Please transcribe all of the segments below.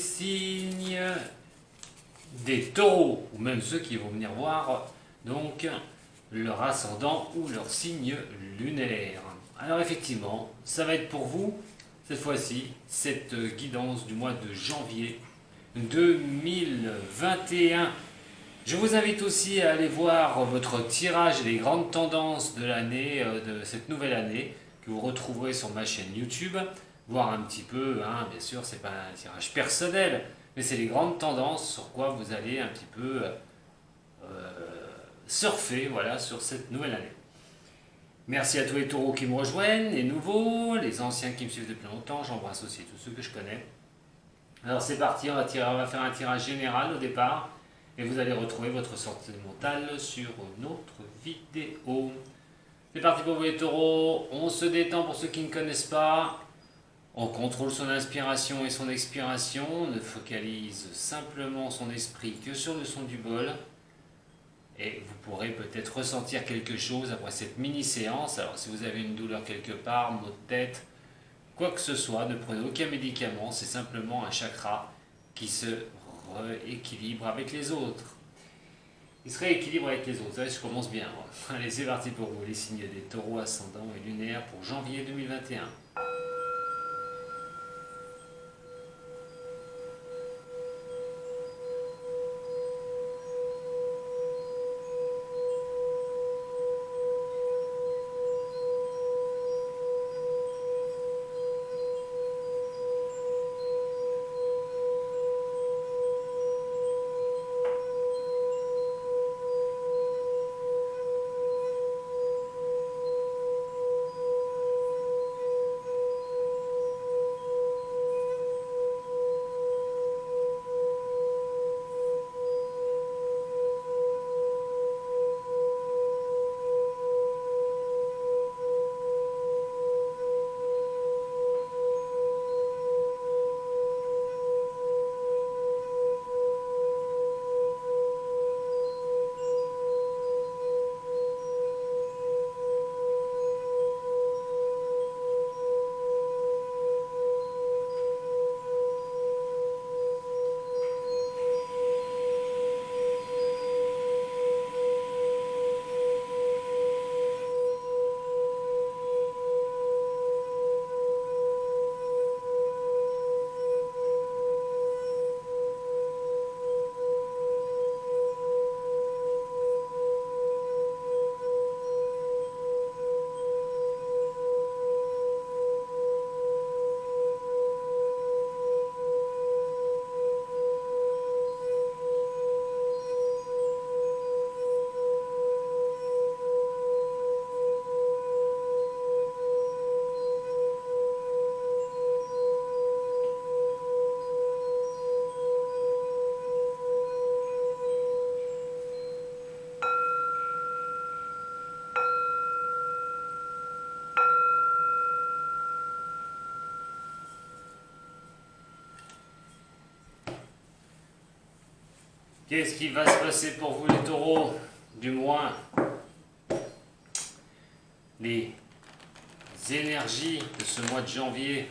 signes des taureaux, ou même ceux qui vont venir voir donc leur ascendant ou leur signe lunaire. Alors effectivement, ça va être pour vous, cette fois-ci, cette guidance du mois de janvier 2021. Je vous invite aussi à aller voir votre tirage et les grandes tendances de l'année, de cette nouvelle année, que vous retrouverez sur ma chaîne YouTube. Voir un petit peu, hein, bien sûr, c'est pas un tirage personnel, mais c'est les grandes tendances sur quoi vous allez un petit peu surfer, voilà, sur cette nouvelle année. Merci à tous les taureaux qui me rejoignent, les nouveaux, les anciens qui me suivent depuis longtemps, j'embrasse aussi tous ceux que je connais. Alors c'est parti, on va faire un tirage général au départ, et vous allez retrouver votre sortie mentale sur une autre vidéo. C'est parti pour vous les taureaux, on se détend pour ceux qui ne connaissent pas, on contrôle son inspiration et son expiration, on ne focalise simplement son esprit que sur le son du bol, et vous pourrez peut-être ressentir quelque chose après cette mini-séance. Alors si vous avez une douleur quelque part, maux de tête, quoi que ce soit, ne prenez aucun médicament, c'est simplement un chakra qui se rééquilibre avec les autres. Il se rééquilibre avec les autres, ça, je commence bien. Allez, c'est parti pour vous, les signes des taureaux ascendants et lunaires pour janvier 2021. Qu'est-ce qui va se passer pour vous les taureaux? Du moins, les énergies de ce mois de janvier,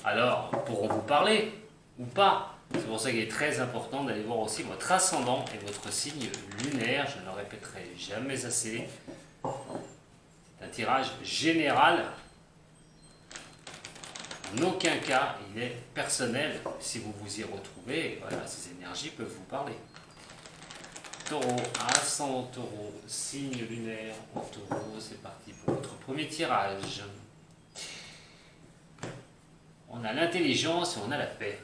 alors, pourront vous parler ou pas? C'est pour ça qu'il est très important d'aller voir aussi votre ascendant et votre signe lunaire, je ne le répéterai jamais assez. C'est un tirage général. En aucun cas, il est personnel. Si vous vous y retrouvez, voilà, ces énergies peuvent vous parler. Taureau, ascendant taureau, signe lunaire en taureau, c'est parti pour votre premier tirage. On a l'intelligence et on a la paix.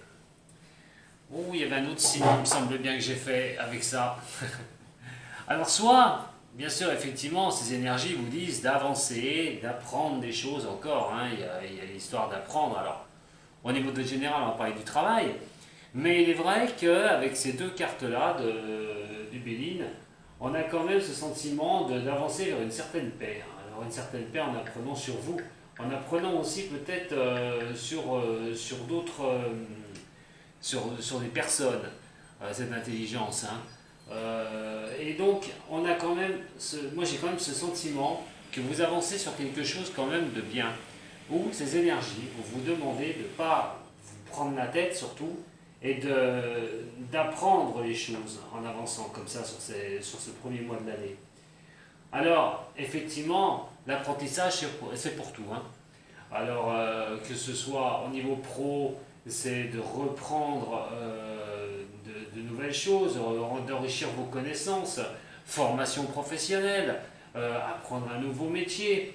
Oh, il y avait un autre signe, il me semble bien que j'ai fait avec ça. Alors soit, bien sûr, effectivement, ces énergies vous disent d'avancer, d'apprendre des choses encore. Hein. Il y a l'histoire d'apprendre. Alors, au niveau de général, on va parler du travail. Mais il est vrai qu'avec ces deux cartes-là du Béline, on a quand même ce sentiment d'avancer vers une certaine paix. Alors, une certaine paix en apprenant sur vous, en apprenant aussi peut-être sur d'autres, sur des personnes, cette intelligence. Hein. Et donc, on a quand même, moi j'ai quand même ce sentiment que vous avancez sur quelque chose quand même de bien, où ces énergies, vous vous demandez de ne pas vous prendre la tête surtout, et d'apprendre les choses en avançant comme ça sur ce premier mois de l'année. Alors, effectivement, l'apprentissage, c'est pour tout, hein. Alors, que ce soit au niveau pro, c'est de reprendre de nouvelles choses, d'enrichir vos connaissances, formation professionnelle, apprendre un nouveau métier,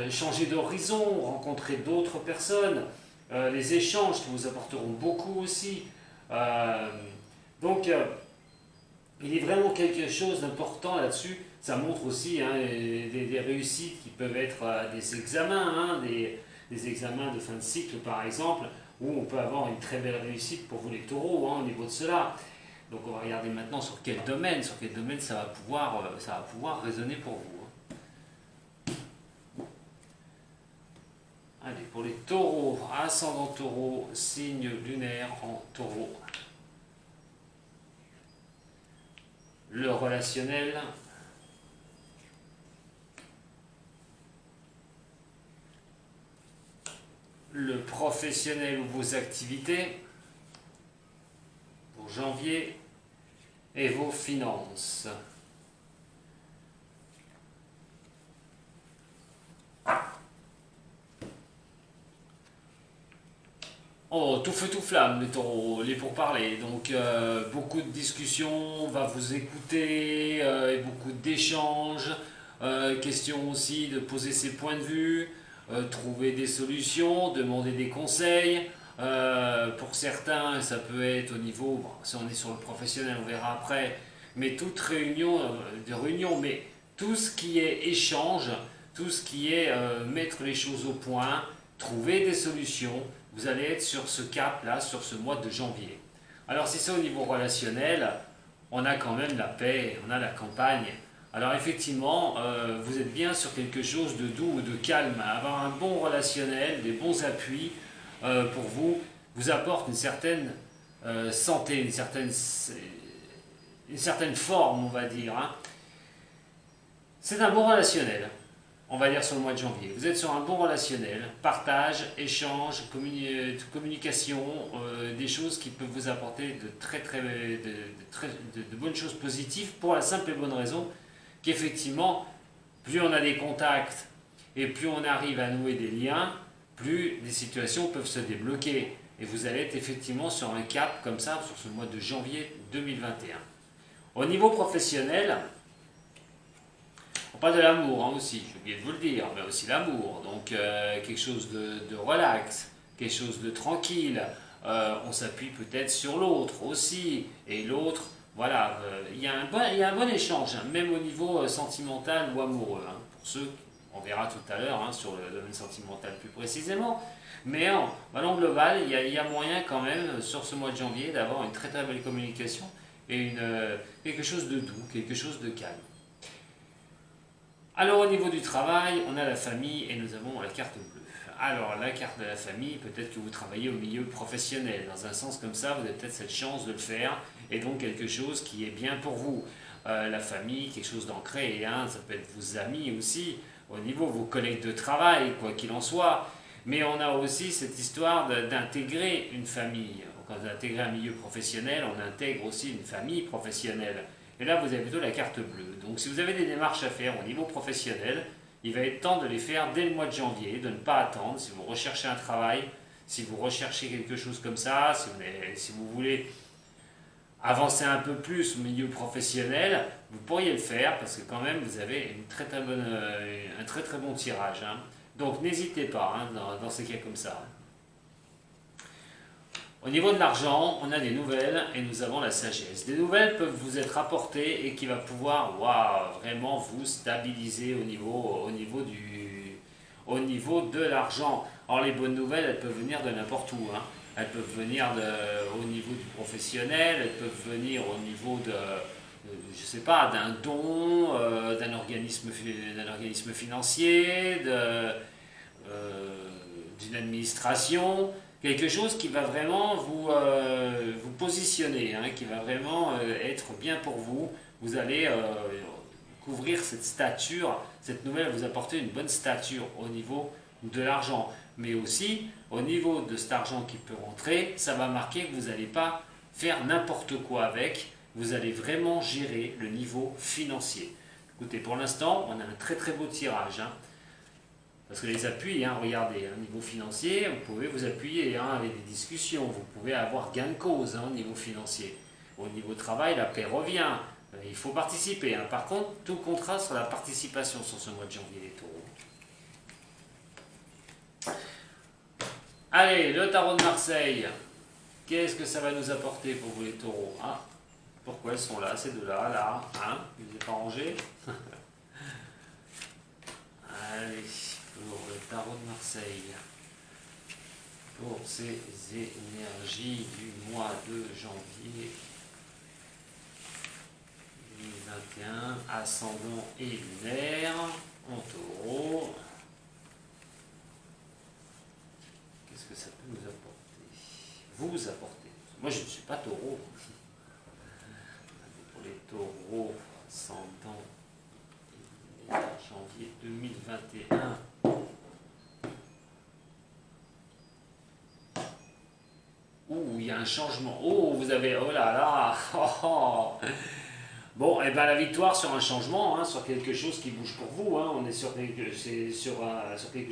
changer d'horizon, rencontrer d'autres personnes, les échanges qui vous apporteront beaucoup aussi. Euh, donc, il est vraiment quelque chose d'important là-dessus. Ça montre aussi, hein, des réussites qui peuvent être des examens, hein, des examens de fin de cycle par exemple, où on peut avoir une très belle réussite pour vous les taureaux, hein, au niveau de cela. Donc on va regarder maintenant sur quel domaine ça va pouvoir résonner pour vous, hein. Allez, pour les taureaux, ascendant taureau, signe lunaire en taureau. Le relationnel, le professionnel ou vos activités pour janvier et vos finances. Oh, tout feu tout flamme les taureaux, les pourparlers. Donc beaucoup de discussions, on va vous écouter, et beaucoup d'échanges. Question aussi de poser ses points de vue, trouver des solutions, demander des conseils. Pour certains, ça peut être au niveau, bon, si on est sur le professionnel, on verra après, mais toute réunion, mais tout ce qui est échange, tout ce qui est mettre les choses au point, trouver des solutions, vous allez être sur ce cap-là, sur ce mois de janvier. Alors si c'est au niveau relationnel, on a quand même la paix, on a la campagne. Alors effectivement, vous êtes bien sur quelque chose de doux ou de calme. Avoir un bon relationnel, des bons appuis pour vous apporte une certaine santé, une certaine forme, on va dire, hein. C'est un bon relationnel, on va dire sur le mois de janvier. Vous êtes sur un bon relationnel, partage, échange, communication, des choses qui peuvent vous apporter de bonnes choses positives pour la simple et bonne raison qu'effectivement, plus on a des contacts et plus on arrive à nouer des liens, plus des situations peuvent se débloquer. Et vous allez être effectivement sur un cap comme ça, sur ce mois de janvier 2021. Au niveau professionnel, on parle de l'amour, hein, aussi, j'ai oublié de vous le dire, mais aussi l'amour. Donc quelque chose de relax, quelque chose de tranquille. On s'appuie peut-être sur l'autre aussi. Et l'autre, voilà, il y a un bon échange, hein, même au niveau sentimental ou amoureux, hein, pour ceux, on verra tout à l'heure, hein, sur le domaine sentimental plus précisément. Mais en ballon global, il y a moyen quand même, sur ce mois de janvier, d'avoir une très très belle communication et quelque chose de doux, quelque chose de calme. Alors au niveau du travail, on a la famille et nous avons la carte bleue. Alors la carte de la famille, peut-être que vous travaillez au milieu professionnel. Dans un sens comme ça, vous avez peut-être cette chance de le faire et donc quelque chose qui est bien pour vous. La famille, quelque chose d'ancré, hein, ça peut être vos amis aussi, au niveau de vos collègues de travail, quoi qu'il en soit. Mais on a aussi cette histoire d'intégrer une famille. Quand on intègre un milieu professionnel, on intègre aussi une famille professionnelle. Et là, vous avez plutôt la carte bleue. Donc si vous avez des démarches à faire au niveau professionnel, il va être temps de les faire dès le mois de janvier, de ne pas attendre. Si vous recherchez un travail, si vous recherchez quelque chose comme ça, si vous voulez avancer un peu plus au milieu professionnel, vous pourriez le faire parce que quand même vous avez un très très bon tirage, hein. Donc n'hésitez pas, hein, dans ces cas comme ça. Au niveau de l'argent, on a des nouvelles et nous avons la sagesse. Des nouvelles peuvent vous être apportées et qui va pouvoir vraiment vous stabiliser au niveau de l'argent. Alors les bonnes nouvelles, elles peuvent venir de n'importe où, hein. Elles peuvent venir au niveau du professionnel, elles peuvent venir au niveau je sais pas, d'un don, d'un organisme financier, d'une administration. Quelque chose qui va vraiment vous positionner, hein, qui va vraiment être bien pour vous. Vous allez couvrir cette stature, cette nouvelle va vous apporter une bonne stature au niveau de l'argent. mais aussi au niveau de cet argent qui peut rentrer, ça va marquer que vous n'allez pas faire n'importe quoi avec, vous allez vraiment gérer le niveau financier. Écoutez, pour l'instant, on a un très très beau tirage, hein, parce que les appuis, hein, regardez, hein, niveau financier, vous pouvez vous appuyer hein, avec des discussions, vous pouvez avoir gain de cause hein, au niveau financier. Au niveau travail, la paix revient, il faut participer. Hein. Par contre, tout comptera sur la participation sur ce mois de janvier, les taureaux. Allez, le tarot de Marseille, qu'est-ce que ça va nous apporter pour vous les taureaux? Ah, pourquoi elles sont là, ces deux-là, là, hein? Je ne les ai pas rangées. Allez, pour le tarot de Marseille, pour ces énergies du mois de janvier 2021, ascendant et lunaire, en taureau. Qu'est-ce que ça peut nous apporter? Vous apporter. Moi, je ne suis pas taureau. Pour les taureaux, ascendant janvier 2021. Ouh, il y a un changement. Oh, vous avez... Oh là là. Oh, oh. Bon, et bien la victoire sur un changement, hein, sur quelque chose qui bouge pour vous. Hein, on est sur quelque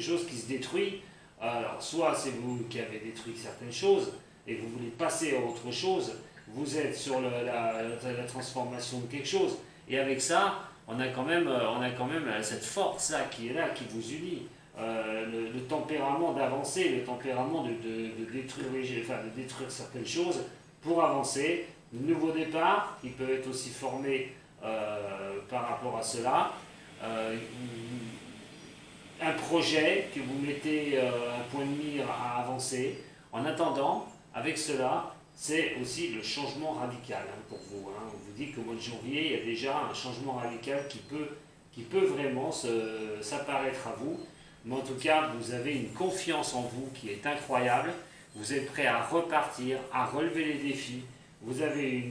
chose qui se détruit. Alors, soit c'est vous qui avez détruit certaines choses et vous voulez passer à autre chose. Vous êtes sur la transformation de quelque chose. Et avec ça, on a quand même cette force-là qui est là, qui vous unit. Le tempérament d'avancer, le tempérament de détruire certaines choses pour avancer. De nouveaux départs qui peuvent être aussi formés par rapport à cela. Un projet que vous mettez un point de mire à avancer. En attendant, avec cela, c'est aussi le changement radical hein, pour vous. Hein. On vous dit qu'au mois de janvier, il y a déjà un changement radical qui peut vraiment s'apparaître à vous. Mais en tout cas, vous avez une confiance en vous qui est incroyable. Vous êtes prêt à repartir, à relever les défis. Vous avez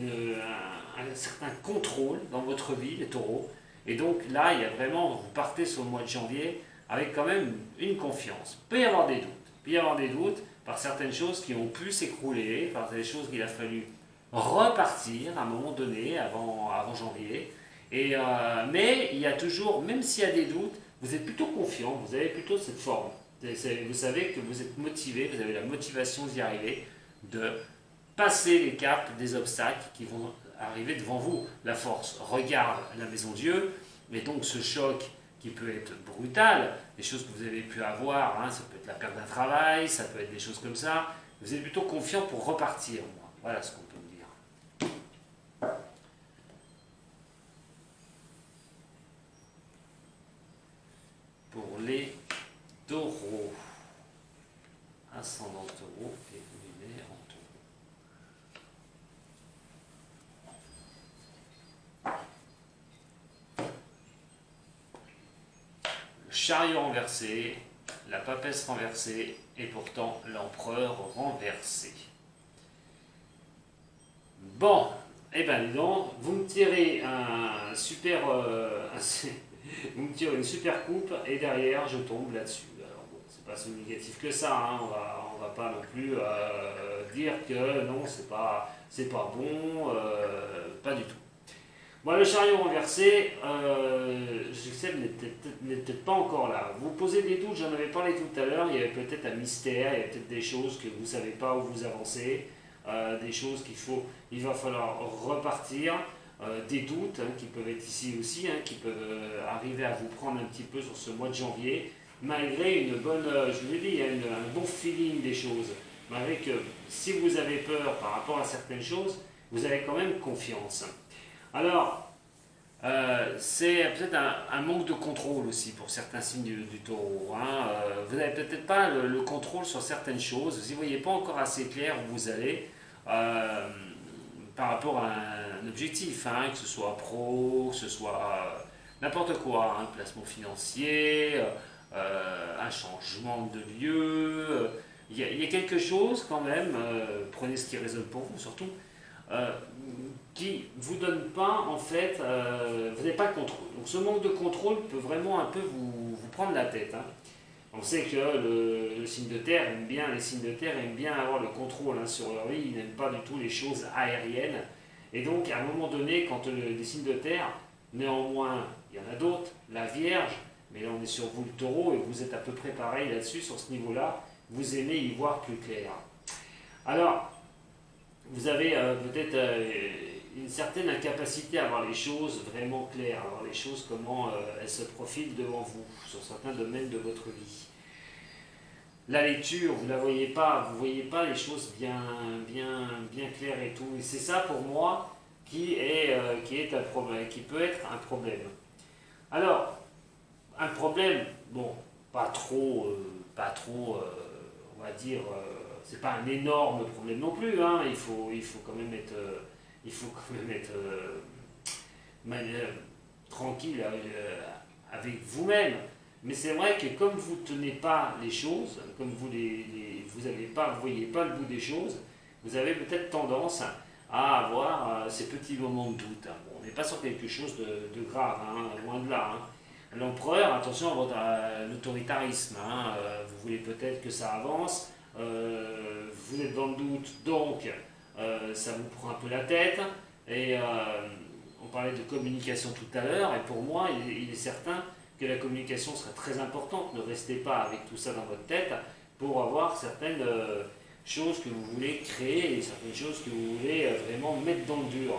un certain contrôle dans votre vie, les taureaux. Et donc là, il y a vraiment, vous partez sur le mois de janvier avec quand même une confiance. Il peut y avoir des doutes. Il peut y avoir des doutes par certaines choses qui ont pu s'écrouler, par des choses qu'il a fallu repartir à un moment donné, avant janvier. Mais il y a toujours, même s'il y a des doutes, vous êtes plutôt confiant, vous avez plutôt cette forme. Vous savez que vous êtes motivé, vous avez la motivation d'y arriver, de passer les caps des obstacles qui vont arriver devant vous. La force regarde la maison Dieu, mais donc ce choc qui peut être brutal, des choses que vous avez pu avoir, hein, ça peut être la perte d'un travail, ça peut être des choses comme ça, vous êtes plutôt confiant pour repartir. Voilà ce qu'on peut me dire. Pour les taureaux, ascendant taureau et lunaire en taureau. Le chariot renversé, la papesse renversée et pourtant l'empereur renversé. Bon, eh bien dis donc, vous me tirez un super... vous me tirez une super coupe et derrière je tombe là-dessus. Alors bon, c'est pas si négatif que ça, hein. On va pas non plus dire que non, c'est pas bon, pas du tout. Bon, le chariot renversé, je sais, n'est peut-être pas encore là. Vous posez des doutes, j'en avais parlé tout à l'heure, il y avait peut-être un mystère, il y a peut-être des choses que vous ne savez pas où vous avancez, des choses il va falloir repartir. Des doutes hein, qui peuvent être ici aussi, hein, qui peuvent arriver à vous prendre un petit peu sur ce mois de janvier, malgré une bonne, je vous l'ai dit, un bon feeling des choses, malgré que si vous avez peur par rapport à certaines choses, vous avez quand même confiance. Alors, c'est peut-être un manque de contrôle aussi pour certains signes du taureau. Hein. Vous n'avez peut-être pas le contrôle sur certaines choses, vous n'y voyez pas encore assez clair où vous allez. Par rapport à un objectif, hein, que ce soit pro, que ce soit n'importe quoi, un placement financier, un changement de lieu, il y a quelque chose quand même, prenez ce qui résonne pour vous surtout, qui ne vous donne pas en fait, vous n'avez pas de contrôle. Donc ce manque de contrôle peut vraiment un peu vous prendre la tête. Hein. On sait que le signe de terre aime bien, les signes de terre aiment bien avoir le contrôle sur leur vie, ils n'aiment pas du tout les choses aériennes. Et donc, à un moment donné, quand les signes de terre, néanmoins, il y en a d'autres, la Vierge, mais là on est sur vous le taureau, et vous êtes à peu près pareil là-dessus, sur ce niveau-là, vous aimez y voir plus clair. Alors, vous avez peut-être une certaine incapacité à voir les choses vraiment claires, à voir les choses comment elles se profilent devant vous, sur certains domaines de votre vie. La lecture, vous ne la voyez pas, vous voyez pas les choses bien claires et tout. Et c'est ça pour moi qui est un problème, qui peut être un problème. Alors, un problème, bon, pas trop, on va dire, c'est pas un énorme problème non plus. Il faut quand même être, tranquille avec vous-même. Mais c'est vrai que comme vous ne tenez pas les choses, comme vous voyez pas le bout des choses, vous avez peut-être tendance à avoir ces petits moments de doute. Bon, on n'est pas sur quelque chose de grave, loin de là. L'empereur, attention à l'autoritarisme. Vous voulez peut-être que ça avance, vous êtes dans le doute, donc ça vous prend un peu la tête. Et on parlait de communication tout à l'heure, et pour moi, il est certain que la communication serait très importante. Ne restez pas avec tout ça dans votre tête pour avoir certaines choses que vous voulez créer et certaines choses que vous voulez vraiment mettre dans le dur.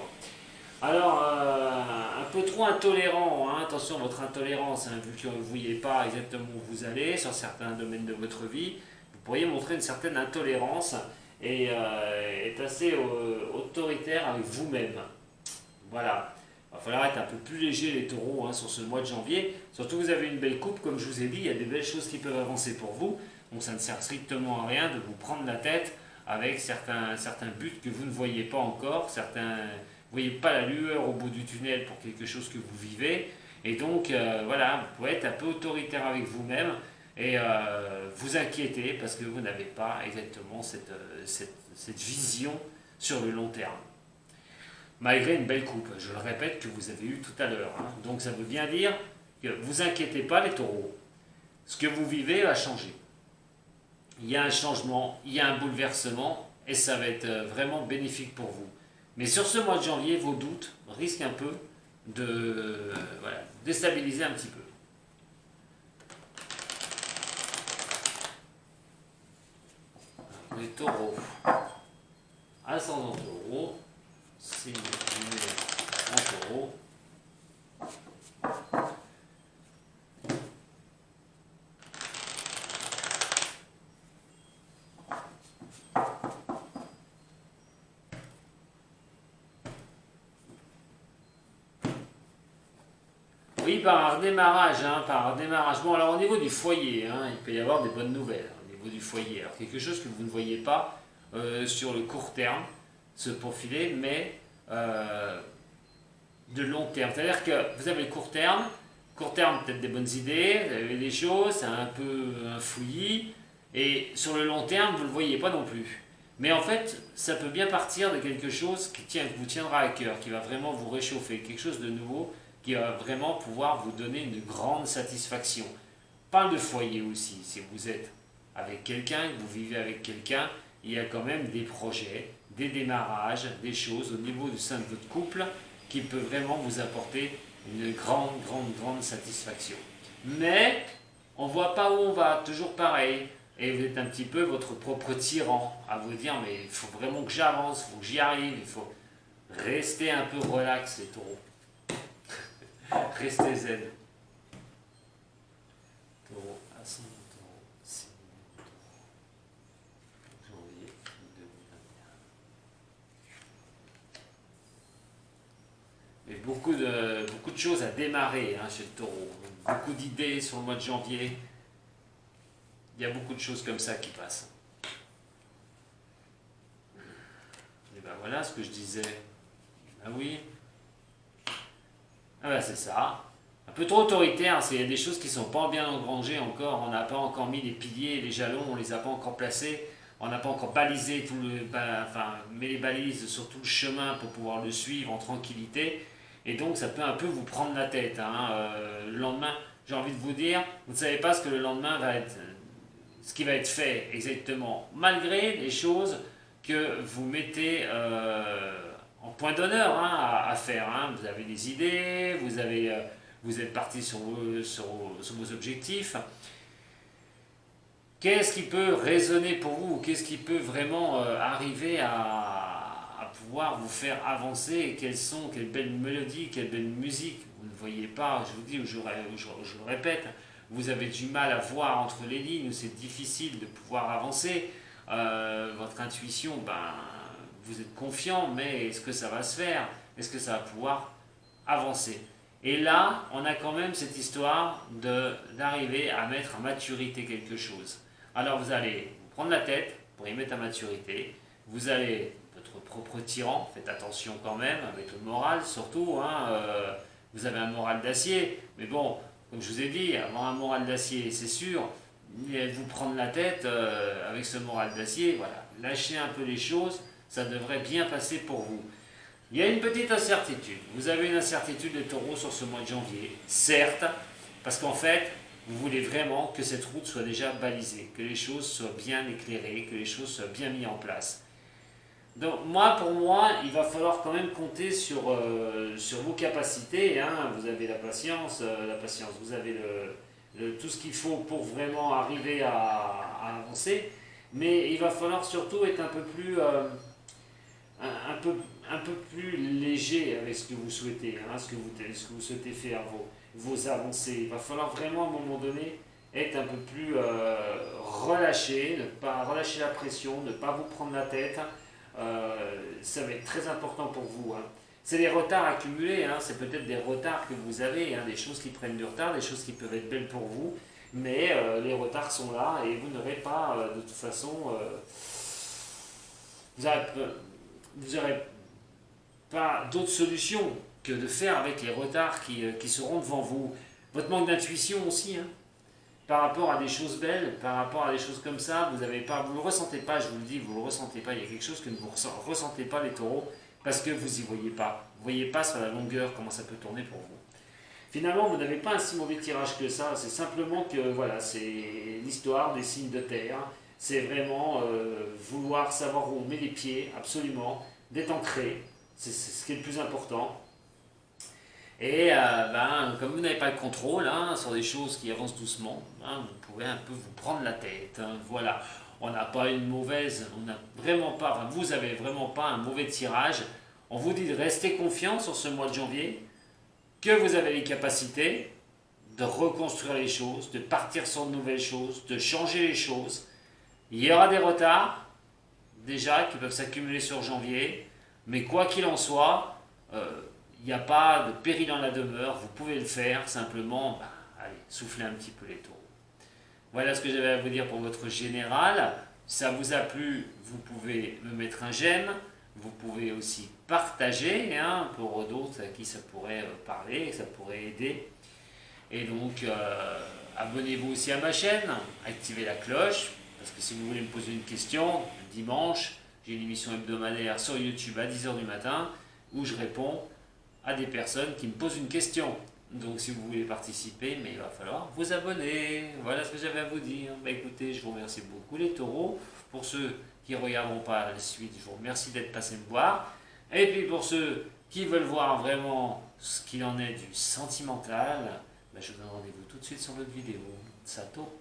Alors, un peu trop intolérant, attention à votre intolérance, vu que vous ne voyez pas exactement où vous allez sur certains domaines de votre vie, vous pourriez montrer une certaine intolérance et être assez autoritaire avec vous-même. Voilà. Il va falloir être un peu plus léger les taureaux sur ce mois de janvier. Surtout que vous avez une belle coupe, comme je vous ai dit, il y a des belles choses qui peuvent avancer pour vous. Donc ça ne sert strictement à rien de vous prendre la tête avec certains buts que vous ne voyez pas encore. Vous ne voyez pas la lueur au bout du tunnel pour quelque chose que vous vivez. Et donc voilà, vous pouvez être un peu autoritaire avec vous-même et vous inquiéter parce que vous n'avez pas exactement cette vision sur le long terme. Malgré une belle coupe, je le répète, que vous avez eu tout à l'heure. Donc ça veut bien dire que vous inquiétez pas les taureaux. Ce que vous vivez va changer. Il y a un changement, il y a un bouleversement et ça va être vraiment bénéfique pour vous. Mais sur ce mois de janvier, vos doutes risquent un peu de déstabiliser un petit peu. Les taureaux. Ascendant taureau. Signe lunaire en taureau. Oui, par redémarrage, par redémarrage. Bon, alors au niveau du foyer, il peut y avoir des bonnes nouvelles au niveau du foyer. Alors quelque chose que vous ne voyez pas sur le court terme se profiler, mais de long terme. C'est-à-dire que vous avez le court terme peut-être des bonnes idées, vous avez des choses, c'est un peu un fouillis, et sur le long terme, vous ne le voyez pas non plus. Mais en fait, ça peut bien partir de quelque chose qui vous tiendra à cœur, qui va vraiment vous réchauffer, quelque chose de nouveau, qui va vraiment pouvoir vous donner une grande satisfaction. Parle de foyer aussi, si vous êtes avec quelqu'un, que vous vivez avec quelqu'un, il y a quand même des projets, des démarrages, des choses au niveau du sein de votre couple qui peuvent vraiment vous apporter une grande satisfaction. Mais on ne voit pas où on va, toujours pareil. Et vous êtes un petit peu votre propre tyran à vous dire mais il faut vraiment que j'avance, il faut que j'y arrive, il faut rester un peu relax les taureaux. Restez zen. Taureau, ascendant taureau, signe taureau. Janvier 2021. Mais beaucoup de choses à démarrer chez le taureau. Beaucoup d'idées sur le mois de janvier. Il y a beaucoup de choses comme ça qui passent. Et ben voilà ce que je disais. Ah oui. Ah ben c'est ça. Un peu trop autoritaire, parce qu'il y a des choses qui ne sont pas bien engrangées encore. On n'a pas encore mis les piliers, les jalons, on ne les a pas encore placés. On n'a pas encore balisé mis les balises sur tout le chemin pour pouvoir le suivre en tranquillité. Et donc ça peut un peu vous prendre la tête. Le lendemain, j'ai envie de vous dire, vous ne savez pas ce que le lendemain va être, ce qui va être fait exactement, malgré les choses que vous mettez en point d'honneur à faire. Hein. Vous avez des idées, vous êtes parti sur vos objectifs. Qu'est-ce qui peut résonner pour vous? Qu'est-ce qui peut vraiment arriver à pouvoir vous faire avancer? Quelles belles mélodies, quelle belle musique? Vous ne voyez pas, je vous dis, je le répète, vous avez du mal à voir entre les lignes, c'est difficile de pouvoir avancer. Votre intuition, vous êtes confiant, mais est-ce que ça va se faire? Est-ce que ça va pouvoir avancer? Et là, on a quand même cette histoire d'arriver à mettre à maturité quelque chose. Alors vous allez vous prendre la tête pour y mettre à maturité. Vous allez, votre propre tyran, faites attention quand même avec le moral surtout. Vous avez un moral d'acier, mais bon, comme je vous ai dit, avoir un moral d'acier, c'est sûr, vous prendre la tête avec ce moral d'acier, voilà, lâchez un peu les choses, ça devrait bien passer pour vous. Il y a une petite incertitude. Vous avez une incertitude de taureau sur ce mois de janvier, certes, parce qu'en fait, vous voulez vraiment que cette route soit déjà balisée, que les choses soient bien éclairées, que les choses soient bien mises en place. Donc pour moi, il va falloir quand même compter sur vos capacités. Hein. Vous avez la patience, vous avez tout ce qu'il faut pour vraiment arriver à avancer, mais il va falloir surtout être un peu plus léger avec ce que vous souhaitez, hein, ce que vous souhaitez faire, vos avancées. Il va falloir vraiment à un moment donné être un peu plus relâché, ne pas relâcher la pression, ne pas vous prendre la tête. Ça va être très important pour vous. Hein. C'est des retards accumulés, hein, c'est peut-être des retards que vous avez, hein, des choses qui prennent du retard, des choses qui peuvent être belles pour vous, mais les retards sont là et vous n'aurez pas, de toute façon, vous n'aurez pas d'autre solution que de faire avec les retards qui seront devant vous. Votre manque d'intuition aussi, hein, par rapport à des choses belles, par rapport à des choses comme ça, vous ne le ressentez pas, je vous le dis, vous ne le ressentez pas. Il y a quelque chose que vous ne ressentez pas, les taureaux, parce que vous n'y voyez pas. Vous ne voyez pas sur la longueur comment ça peut tourner pour vous. Finalement, vous n'avez pas un si mauvais tirage que ça, c'est simplement que voilà, c'est l'histoire des signes de terre. C'est vraiment vouloir savoir où on met les pieds, absolument, d'être ancré, c'est ce qui est le plus important. Et comme vous n'avez pas le contrôle sur des choses qui avancent doucement, vous pouvez un peu vous prendre la tête. Hein, voilà, on n'a pas une mauvaise, on n'a vraiment pas, vous n'avez vraiment pas un mauvais tirage. On vous dit de rester confiant sur ce mois de janvier, que vous avez les capacités de reconstruire les choses, de partir sur de nouvelles choses, de changer les choses. Il y aura des retards, déjà, qui peuvent s'accumuler sur janvier, mais quoi qu'il en soit, il n'y a pas de péril dans la demeure, vous pouvez le faire, simplement, allez, soufflez un petit peu les taureaux. Voilà ce que j'avais à vous dire pour votre général. Si ça vous a plu, vous pouvez me mettre un j'aime, vous pouvez aussi partager pour d'autres à qui ça pourrait parler, ça pourrait aider. Et donc, abonnez-vous aussi à ma chaîne, activez la cloche, parce que si vous voulez me poser une question, le dimanche, j'ai une émission hebdomadaire sur YouTube à 10h du matin, où je réponds à des personnes qui me posent une question. Donc si vous voulez participer, mais il va falloir vous abonner. Voilà ce que j'avais à vous dire. Écoutez, je vous remercie beaucoup les taureaux. Pour ceux qui ne regarderont pas la suite, je vous remercie d'être passé me voir. Et puis pour ceux qui veulent voir vraiment ce qu'il en est du sentimental, je vous donne rendez-vous tout de suite sur votre vidéo. Sato.